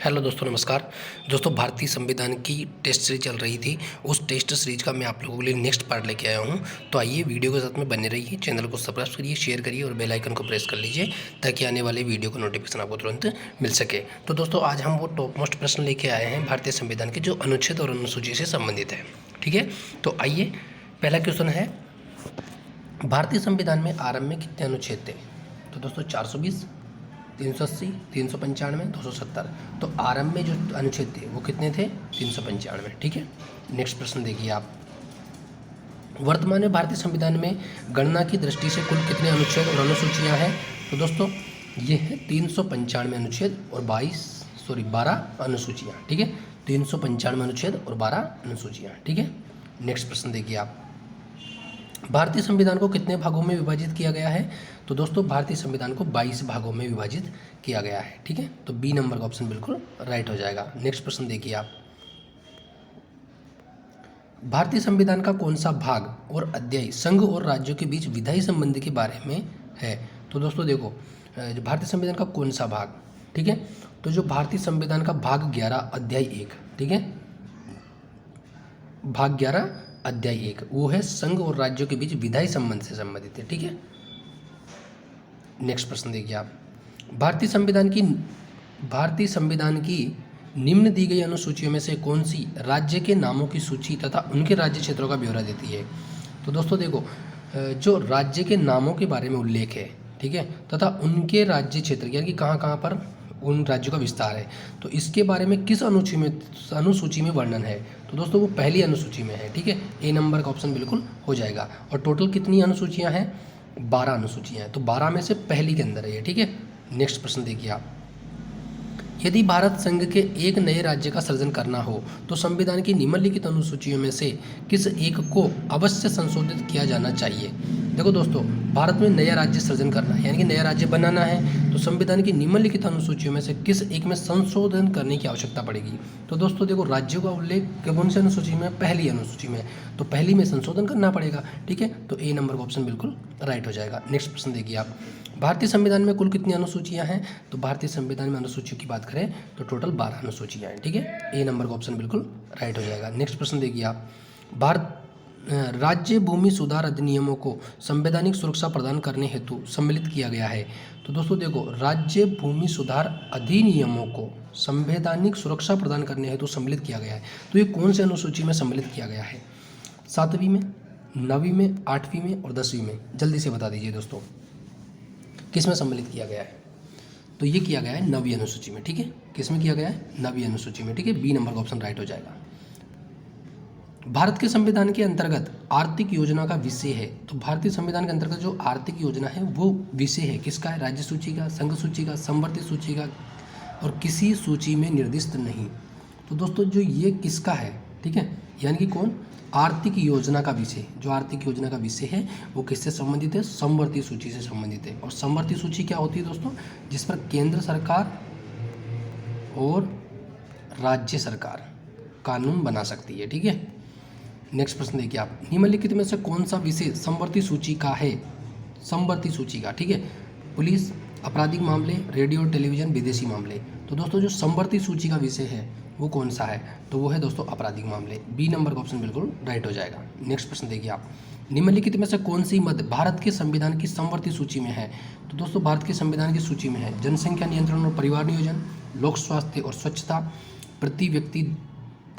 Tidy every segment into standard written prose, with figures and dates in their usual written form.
Hello दोस्तों, नमस्कार। दोस्तों, भारतीय संविधान की टेस्ट सीरीज चल रही थी। उस टेस्ट सीरीज का मैं आप लोगों के लिए नेक्स्ट पार्ट लेके आया हूं। तो आइए वीडियो के साथ में बने रहिए, चैनल को सब्सक्राइब करिए, शेयर करिए और बेल आइकन को प्रेस कर लीजिए ताकि आने वाले वीडियो का नोटिफिकेशन आपको तुरंत मिल सके। तो दोस्तों, आज हम वो टॉप मोस्ट प्रश्न लेके आए हैं भारतीय संविधान के, जो अनुच्छेद और अनुसूची से संबंधित है। ठीक है, तो आइए, पहला क्वेश्चन है, भारतीय संविधान में आरंभ में कितने अनुच्छेद थे? तो दोस्तों 420, 380, 395, 270। तो आरंभ में जो अनुच्छेद थे वो कितने थे? 395। ठीक है, नेक्स्ट प्रश्न देखिए आप। वर्तमान में भारतीय संविधान में गणना की दृष्टि से कुल कितने अनुच्छेद और अनुसूचियां हैं? तो दोस्तों ये है 395 अनुच्छेद और 12 अनुसूचियां। ठीक है, 395 अनुच्छेद और 12 अनुसूचियां। ठीक है, नेक्स्ट प्रश्न देखिए आप। भारतीय संविधान को कितने भागों में विभाजित किया गया है? तो दोस्तों भारतीय संविधान को 22 भागों में विभाजित किया गया है। ठीक है, तो बी नंबर का ऑप्शन बिल्कुल राइट हो जाएगा। नेक्स्ट प्रश्न देखिए आप। भारतीय संविधान का कौन सा भाग और अध्याय संघ और राज्यों के बीच विधायी संबंध के बारे में है? तो दोस्तों देखो, जो भारतीय संविधान का कौन सा भाग, ठीक है, तो जो भारतीय संविधान का भाग 11 अध्याय 1, ठीक है, भाग 11 अध्याय 1 वो है संघ और राज्यों के बीच विधायी संबंध से संबंधित है। ठीक है, नेक्स्ट प्रश्न देखिए आप। भारतीय संविधान की निम्न दी गई अनुसूचियों में से कौन सी राज्य के नामों की सूची तथा उनके राज्य क्षेत्रों का ब्यौरा देती है? तो दोस्तों देखो, जो राज्य के नामों के बारे में उल्लेख है, ठीक है, तथा उनके राज्य क्षेत्र यानी कि कहाँ कहाँ पर उन राज्यों का विस्तार है, तो इसके बारे में किस अनुसूची में वर्णन है? तो दोस्तों वो पहली अनुसूची में है। ठीक है, ए नंबर का ऑप्शन बिल्कुल हो जाएगा। और टोटल कितनी अनुसूचियां हैं? 12 अनुसूचियां हैं, तो 12 में से पहली के अंदर है ये। ठीक है, नेक्स्ट प्रश्न देखिए आप। यदि भारत संघ के एक नए राज्य का सृजन करना हो तो संविधान की निम्नलिखित अनुसूचियों में से किस एक को अवश्य संशोधित किया जाना चाहिए? देखो दोस्तों, भारत में नया राज्य सृजन करना है यानी कि नया राज्य बनाना है, तो संविधान की निम्नलिखित अनुसूचियों में से किस एक में संशोधन करने की आवश्यकता पड़ेगी? तो दोस्तों देखो, राज्यों का उल्लेख कौन सी अनुसूची में? पहली अनुसूची में, तो पहली में संशोधन करना पड़ेगा। ठीक है, तो ए नंबर का ऑप्शन बिल्कुल राइट हो जाएगा। नेक्स्ट प्रश्न देखिए आप। भारतीय संविधान में कुल कितनी अनुसूचियां हैं? तो भारतीय संविधान में अनुसूचियों की बात करें तो टोटल 12 अनुसूचियां हैं। ठीक है, ए नंबर का ऑप्शन बिल्कुल राइट हो जाएगा। नेक्स्ट प्रश्न देखिए आप। राज्य भूमि सुधार अधिनियमों को संवैधानिक सुरक्षा प्रदान करने हेतु सम्मिलित किया गया है। तो दोस्तों देखो, राज्य भूमि सुधार अधिनियमों को संवैधानिक सुरक्षा प्रदान करने हेतु सम्मिलित किया गया है, तो ये कौन सी अनुसूची में सम्मिलित किया गया है? 7वीं में, 9वीं में, 8वीं में और 10वीं में? जल्दी से बता दीजिए दोस्तों, किस में सम्मिलित किया गया है? तो ये किया गया है 9वीं अनुसूची में। ठीक है, किस में किया गया है? 9वीं अनुसूची में। ठीक है, बी नंबर का ऑप्शन राइट हो जाएगा। भारत के संविधान के अंतर्गत आर्थिक योजना का विषय है, तो भारतीय संविधान के अंतर्गत जो आर्थिक योजना है वो विषय है किसका है? राज्य सूची का, संघ सूची का, समवर्ती सूची का और किसी सूची में निर्दिष्ट नहीं। तो दोस्तों जो ये किसका है? ठीक है, यानी कि कौन? आर्थिक योजना का विषय। जो आर्थिक योजना का विषय है वो किससे संबंधित है? समवर्ती सूची से संबंधित है। और समवर्ती सूची क्या होती है दोस्तों? जिस पर केंद्र सरकार और राज्य सरकार कानून बना सकती है। ठीक है, नेक्स्ट प्रश्न देखिए आप। निम्नलिखित में से कौन सा विषय समवर्ती सूची का है? समवर्ती सूची का, ठीक है, पुलिस, आपराधिक मामले, रेडियो टेलीविजन, विदेशी मामले। तो दोस्तों जो समवर्ती सूची का विषय है वो कौन सा है? तो वो है दोस्तों आपराधिक मामले। बी नंबर का ऑप्शन बिल्कुल राइट हो जाएगा। नेक्स्ट प्रश्न देखिए आप। निम्नलिखित में से कौन सी मद भारत के संविधान की समवर्ती सूची में है? तो दोस्तों भारत के संविधान की सूची में है जनसंख्या नियंत्रण और परिवार नियोजन, लोक स्वास्थ्य और स्वच्छता, प्रति व्यक्ति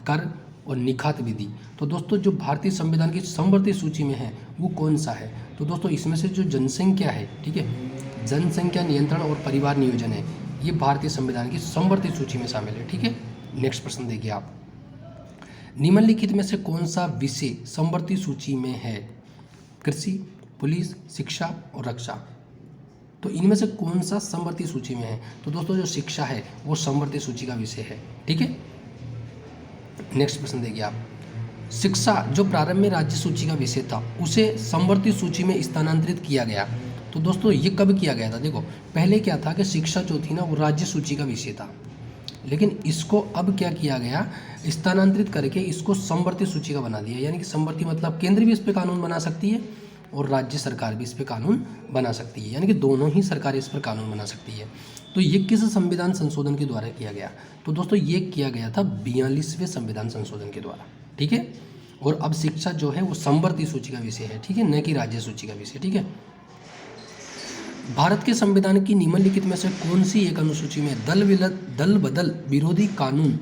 कर और निखात विधि। तो दोस्तों जो भारतीय संविधान की समवर्ती सूची में है वो कौन सा है? तो दोस्तों इसमें से जो जनसंख्या है, ठीक है, जनसंख्या नियंत्रण और परिवार नियोजन है, ये भारतीय संविधान की समवर्ती सूची में शामिल है। ठीक है, नेक्स्ट प्रश्न देखिए आप। निम्नलिखित में से कौन सा विषय समवर्ती सूची में है? कृषि, पुलिस, शिक्षा और रक्षा। तो इनमें से कौन सा समवर्ती सूची में है? तो दोस्तों जो शिक्षा है वो समवर्ती सूची का विषय है। ठीक है, नेक्स्ट प्रश्न देखिए आप। शिक्षा जो प्रारंभ में राज्य सूची का विषय था उसे समवर्ती सूची में स्थानांतरित किया गया। तो दोस्तों ये कब किया गया था? देखो पहले क्या था कि शिक्षा जो थी ना वो राज्य सूची का विषय था, लेकिन इसको अब क्या किया गया? स्थानांतरित करके इसको समवर्ती सूची का बना दिया। यानी कि समवर्ती मतलब केंद्र भी इस पर कानून बना सकती है और राज्य सरकार भी इस पर कानून बना सकती है, यानी कि दोनों ही सरकारें इस पर कानून बना सकती है। तो ये किस संविधान संशोधन के द्वारा किया गया? तो दोस्तों ये किया गया था 42वें संविधान संशोधन के द्वारा, ठीक है। और अब शिक्षा जो है वो समवर्ती सूची का विषय है, ठीक है, न कि राज्य सूची का विषय, ठीक है। भारत के संविधान की निम्नलिखित में से कौन सी एक अनुसूची में दल बदल विरोधी कानून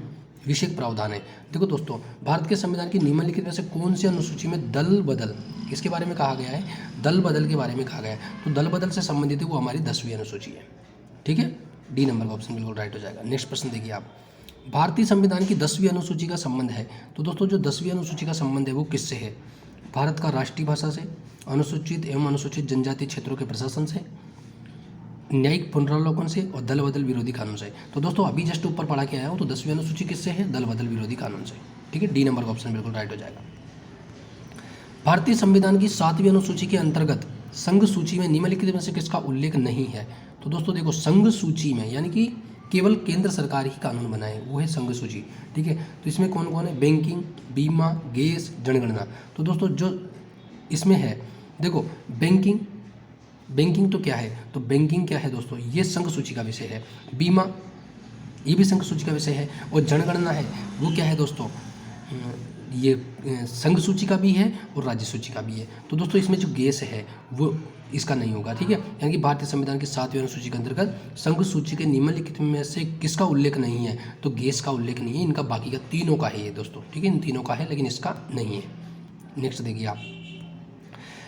विषयक प्रावधान है? देखो दोस्तों, भारत के संविधान की निम्नलिखित में से कौन सी अनुसूची में दल बदल, इसके बारे में कहा गया है, दल बदल के बारे में कहा गया है। तो दल बदल से संबंधित है वो हमारी 10वीं अनुसूची है, ठीक है। डी नंबर का ऑप्शन बिल्कुल राइट हो जाएगा। नेक्स्ट प्रश्न देखिए आप, भारतीय संविधान की 10वीं अनुसूची का संबंध है। तो दोस्तों जो 10वीं अनुसूची का संबंध है वो किससे है? भारत का राष्ट्रीय भाषा से, अनुसूचित एवं अनुसूचित जनजाति क्षेत्रों के प्रशासन से, न्यायिक पुनरावलोकन से और दल बदल विरोधी कानून से। तो दोस्तों अभी जस्ट ऊपर पढ़ा के आया हूँ, तो 10वीं अनुसूची किससे है? दल बदल विरोधी कानून से, ठीक है। डी नंबर का ऑप्शन बिल्कुल राइट हो जाएगा। भारतीय संविधान की 7वीं अनुसूची के अंतर्गत संघ सूची में निम्नलिखित में से किसका उल्लेख नहीं है? तो दोस्तों देखो, संघ सूची में यानी कि केवल केंद्र सरकार ही कानून बनाए, वो है संघ सूची, ठीक है। तो इसमें कौन कौन है? बैंकिंग, बीमा, गैस, जनगणना। तो दोस्तों जो इसमें है, देखो बैंकिंग तो क्या है? तो बैंकिंग क्या है दोस्तों? ये संघ सूची का विषय है। बीमा ये भी संघ सूची का विषय है। और जनगणना है वो क्या है दोस्तों? ये संघ सूची का भी है और राज्य सूची का भी है। तो दोस्तों इसमें जो गैस है वो इसका नहीं होगा, ठीक है। यानी कि भारतीय संविधान की 7वीं अनुसूची के अंतर्गत संघ सूची के निम्नलिखित में से किसका उल्लेख नहीं है? तो गैस का उल्लेख नहीं है, इनका बाकी का तीनों का है ये दोस्तों, ठीक है। इन तीनों का है लेकिन इसका नहीं है। नेक्स्ट देखिए आप,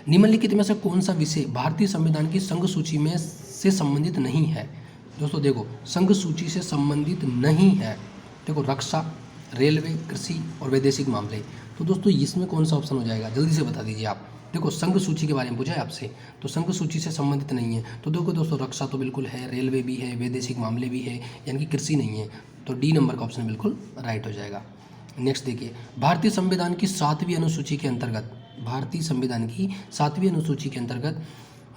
निम्नलिखित में से कौन सा विषय भारतीय संविधान की संघ सूची में से संबंधित नहीं है? दोस्तों देखो, संघ सूची से संबंधित नहीं है, देखो रक्षा, रेलवे, कृषि और वैदेशिक मामले। तो दोस्तों इसमें कौन सा ऑप्शन हो जाएगा? जल्दी से बता दीजिए आप। देखो संघ सूची के बारे में पूछा है आपसे, तो संघ सूची से संबंधित नहीं है। तो देखो दोस्तों, रक्षा तो बिल्कुल है, रेलवे भी है, वैदेशिक मामले भी है, यानी कि कृषि नहीं है। तो डी नंबर का ऑप्शन बिल्कुल राइट हो जाएगा। नेक्स्ट देखिए, भारतीय संविधान की 7वीं अनुसूची के अंतर्गत, भारतीय संविधान की 7वीं अनुसूची के अंतर्गत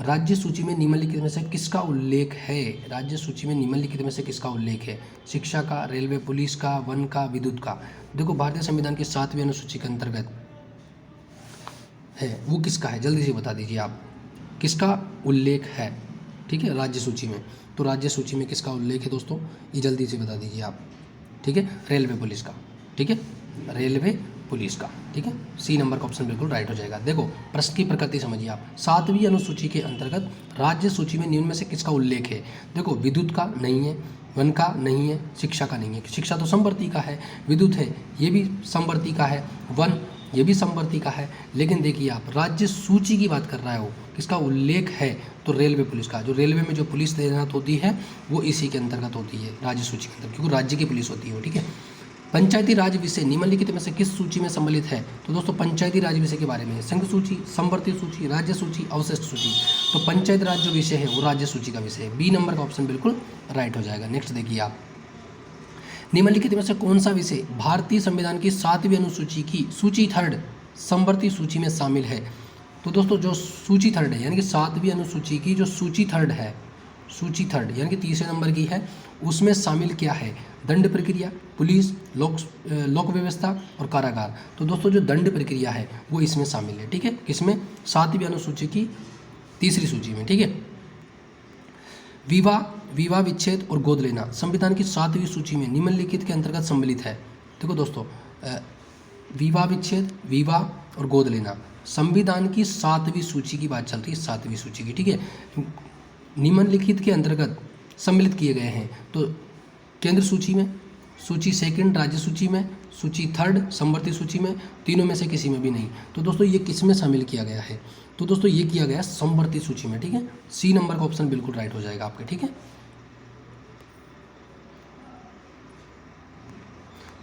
राज्य सूची में निम्नलिखित में से किसका उल्लेख है? राज्य सूची में निम्नलिखित में से किसका उल्लेख है? शिक्षा का, रेलवे, पुलिस का, वन का, विद्युत का। देखो भारतीय संविधान की 7वीं अनुसूची के अंतर्गत है वो किसका है? जल्दी से बता दीजिए आप, किसका उल्लेख है, ठीक है, राज्य सूची में। तो राज्य सूची में किसका उल्लेख है दोस्तों? ये जल्दी से बता दीजिए आप, ठीक है। रेलवे पुलिस का, ठीक है, रेलवे पुलिस का, ठीक है। सी नंबर का ऑप्शन बिल्कुल राइट हो जाएगा। देखो प्रश्न की प्रकृति समझिए आप, 7वीं अनुसूची के अंतर्गत राज्य सूची में निम्न में से किसका उल्लेख है? देखो विद्युत का नहीं है, वन का नहीं है, शिक्षा का नहीं है। शिक्षा तो समवर्ती का है, विद्युत है ये भी समवर्ती का है, वन ये भी समवर्ती का है। लेकिन देखिए आप, राज्य सूची की बात कर रहा है वो, किसका उल्लेख है? तो रेलवे पुलिस का। जो रेलवे में जो पुलिस तैनात होती है वो इसी के अंतर्गत होती है, राज्य सूची के अंतर्गत, क्योंकि राज्य की पुलिस होती है वो, ठीक है। पंचायती राज विषय निम्नलिखित में से किस सूची में सम्मिलित है? तो दोस्तों पंचायती राज विषय के बारे में संघ सूची, समवर्ती सूची, राज्य सूची, अवशिष्ट सूची। तो पंचायती राज जो विषय है वो राज्य सूची का विषय है। बी नंबर का ऑप्शन बिल्कुल राइट हो जाएगा। नेक्स्ट देखिए आप, निम्नलिखित में से कौन सा विषय भारतीय संविधान की 7वीं अनुसूची की सूची 3 समवर्ती सूची में शामिल है? तो दोस्तों जो सूची 3 है, यानी कि 7वीं अनुसूची की जो सूची 3 है, सूची 3 यानी कि तीसरे नंबर की है, उसमें शामिल क्या है? दंड प्रक्रिया, पुलिस, लोक व्यवस्था और कारागार। तो दोस्तों जो दंड प्रक्रिया है वो इसमें शामिल है, ठीक है, किसमें? 7वीं अनुसूची की तीसरी सूची में, ठीक है। विवाह विच्छेद और गोद लेना संविधान की 7वीं सूची में निम्नलिखित के अंतर्गत सम्मिलित है। देखो दोस्तों, विवाह विच्छेद, विवाह और गोद लेना संविधान की 7वीं सूची की बात चल रही है, 7वीं सूची की, ठीक है, निम्नलिखित के अंतर्गत सम्मिलित किए गए हैं। तो केंद्र सूची में, सूची 2 राज्य सूची में, सूची 3 समवर्ती सूची में, तीनों में से किसी में भी नहीं। तो दोस्तों ये किस में शामिल किया गया है? तो दोस्तों ये किया गया समवर्ती सूची में, ठीक है। सी नंबर का ऑप्शन बिल्कुल राइट हो जाएगा आपके, ठीक है।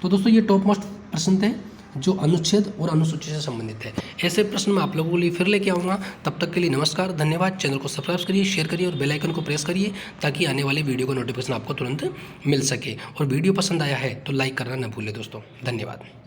तो दोस्तों ये टॉप मोस्ट प्रश्न थे जो अनुच्छेद और अनुसूची से संबंधित है। ऐसे प्रश्न मैं आप लोगों के लिए फिर लेके आऊँगा। तब तक के लिए नमस्कार, धन्यवाद। चैनल को सब्सक्राइब करिए, शेयर करिए और बेल आइकन को प्रेस करिए ताकि आने वाले वीडियो का नोटिफिकेशन आपको तुरंत मिल सके। और वीडियो पसंद आया है तो लाइक करना न भूलें दोस्तों। धन्यवाद।